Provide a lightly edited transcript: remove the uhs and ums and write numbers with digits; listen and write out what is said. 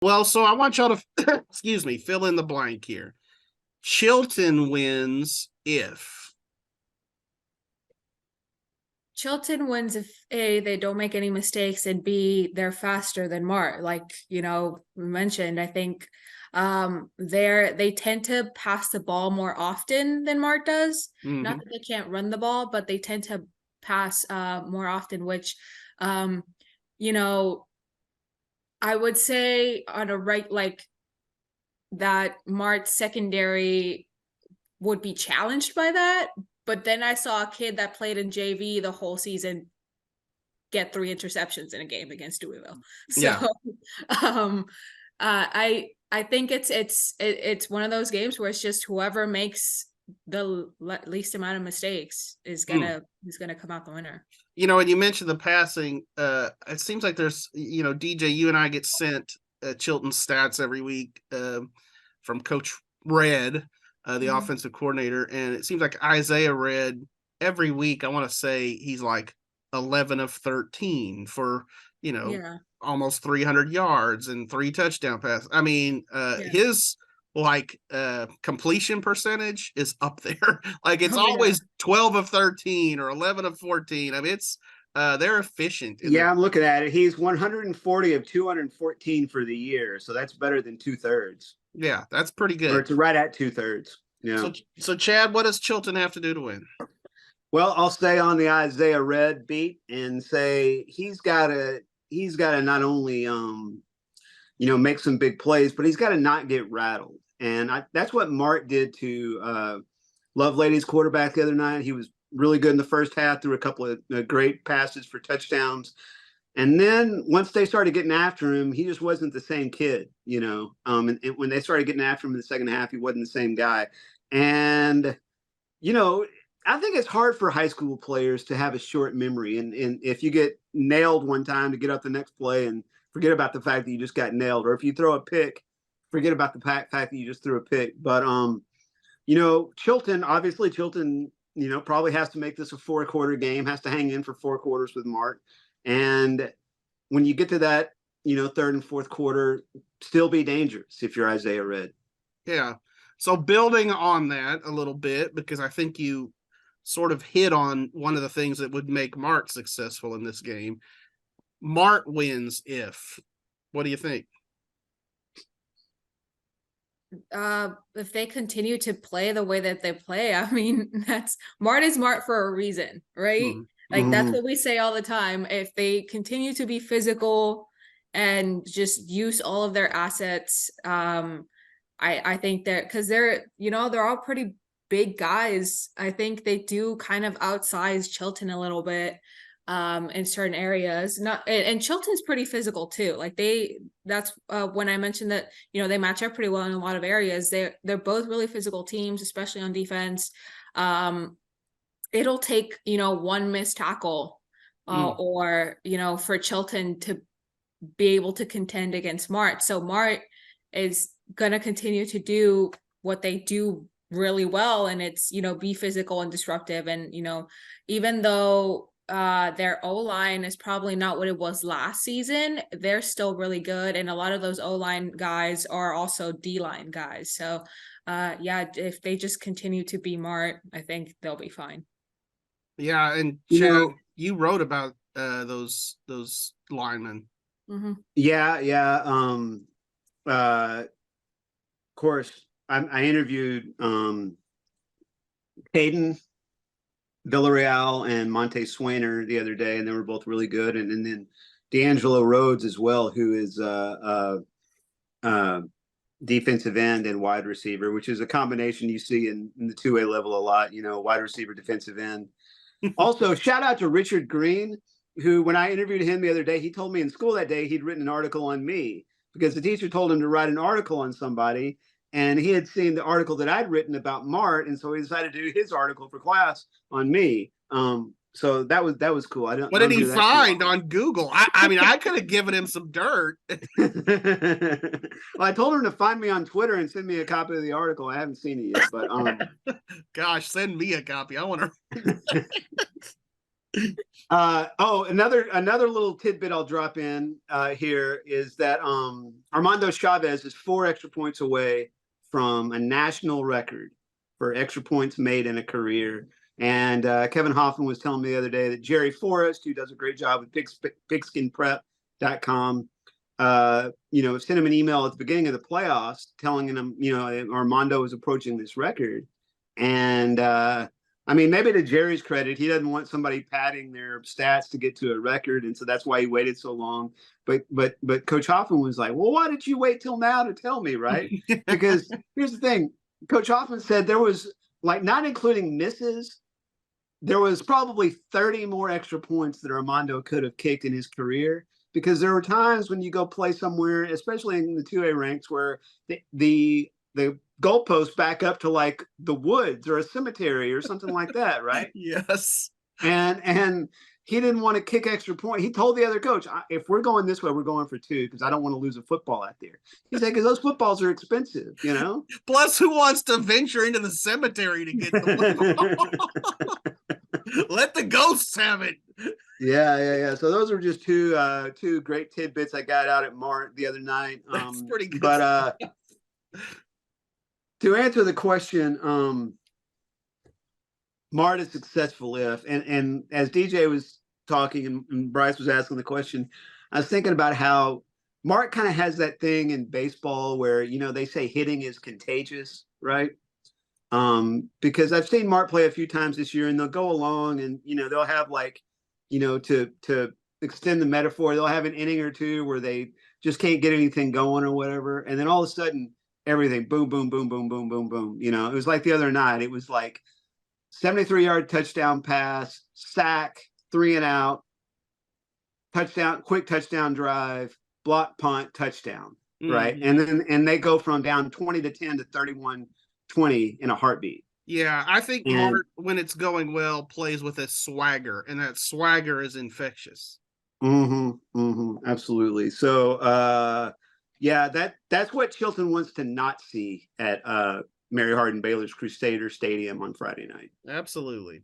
Well, so I want y'all to, excuse me, fill in the blank here. Chilton wins if. Chilton wins if A, they don't make any mistakes, and B, they're faster than Mart. Like, we mentioned, I think they tend to pass the ball more often than Mart does. Not that they can't run the ball, but they tend to pass more often, which you know, I would say on a that Mart's secondary would be challenged by that. But then I saw a kid that played in JV the whole season get 3 interceptions in a game against Louisville. So Yeah. I think it's one of those games where it's just whoever makes the least amount of mistakes is gonna come out the winner. And you mentioned the passing. It seems like there's, DJ, you and I get sent Chilton stats every week from Coach Red, the offensive coordinator, and it seems like Isaiah Red every week. I want to say he's like 11 of 13 for almost 300 yards and 3 touchdown passes. I mean, his completion percentage is up there. Like it's always 12 of 13 or 11 of 14. I mean, it's they're efficient. I'm looking at it. He's 140 of 214 for the year, so that's better than 2/3. Yeah, that's pretty good. Or it's right at 2/3. Yeah. So Chad, what does Chilton have to do to win? Well, I'll stay on the Isaiah Red beat and say he's got to not only make some big plays, but he's got to not get rattled. And that's what Mart did to Lovelady's quarterback the other night. He was really good in the first half, threw a couple of great passes for touchdowns. And then once they started getting after him, he just wasn't the same kid, and when they started getting after him in the second half, he wasn't the same guy. And, I think it's hard for high school players to have a short memory. And if you get nailed one time, to get up the next play and forget about the fact that you just got nailed. Or if you throw a pick, forget about the fact that you just threw a pick. But, Chilton, probably has to make this a 4-quarter game, has to hang in for 4 quarters with Mart. And when you get to that, third and fourth quarter, still be dangerous if you're Isaiah Red. Yeah. So building on that a little bit, because I think you sort of hit on one of the things that would make Mart successful in this game. Mart wins if. What do you think? If they continue to play the way that they play, I mean, Mart is Mart for a reason, right? That's what we say all the time. If they continue to be physical and just use all of their assets, I think that because they're all pretty big guys. I think they do kind of outsize Chilton a little bit in certain areas. And Chilton's pretty physical too. That's when I mentioned that they match up pretty well in a lot of areas. They're both really physical teams, especially on defense. It'll take one missed tackle or for Chilton to be able to contend against Mart. So Mart is going to continue to do what they do really well, and it's be physical and disruptive. And even though their O-line is probably not what it was last season, they're still really good, and a lot of those O-line guys are also D-line guys. So if they just continue to be Mart, I think they'll be fine. Yeah, and Chad, you wrote about those linemen. Yeah. Of course, I interviewed Caden Villarreal and Monte Swainer the other day, and they were both really good. And then D'Angelo Rhodes as well, who is defensive end and wide receiver, which is a combination you see in the 2A level a lot, wide receiver, defensive end. Also, shout out to Richard Green, who, when I interviewed him the other day, he told me in school that day he'd written an article on me because the teacher told him to write an article on somebody. And he had seen the article that I'd written about Mart, and so he decided to do his article for class on me. So that was cool. What did he find on Google? I mean, I could have given him some dirt. Well, I told him to find me on Twitter and send me a copy of the article. I haven't seen it yet, but gosh, send me a copy. I want to. Another little tidbit I'll drop in here is that Armando Chavez is 4 extra points away from a national record for extra points made in a career. And Kevin Hoffman was telling me the other day that Jerry Forrest, who does a great job with pigskinprep.com, sent him an email at the beginning of the playoffs telling him, Armando was approaching this record. And maybe to Jerry's credit, he doesn't want somebody padding their stats to get to a record, and so that's why he waited so long. But Coach Hoffman was like, "Well, why did you wait till now to tell me, right?" Because here's the thing: Coach Hoffman said there was, like, not including misses, there was probably 30 more extra points that Armando could have kicked in his career. Because there were times when you go play somewhere, especially in the 2A ranks, where the goalposts back up to like the woods or a cemetery or something like that, right? Yes. And he didn't want to kick extra point. He told the other coach, if we're going this way, we're going for 2 because I don't want to lose a football out there. He said, because those footballs are expensive, Plus, who wants to venture into the cemetery to get the football? Let the ghosts have it. Yeah. So those are just two great tidbits I got out at Mart the other night. That's pretty good. But to answer the question, Mart is successful if, and as DJ was talking and Bryce was asking the question, I was thinking about how Mart kind of has that thing in baseball where, they say hitting is contagious, right? Because I've seen Mart play a few times this year, and they'll go along and, they'll have to extend the metaphor, they'll have an inning or two where they just can't get anything going or whatever. And then all of a sudden, everything, boom, boom, boom, boom, boom, boom, boom. It was like the other night. It was like 73-yard touchdown pass, sack, 3 and out, touchdown, quick touchdown drive, block punt, touchdown, right? And they go from down 20-10 to 31-20 in a heartbeat. Yeah, I think Mart, when it's going well, plays with a swagger, and that swagger is infectious. Absolutely. So, that's what Chilton wants to not see at Mary Hardin Baylor's Crusader Stadium on Friday night. Absolutely.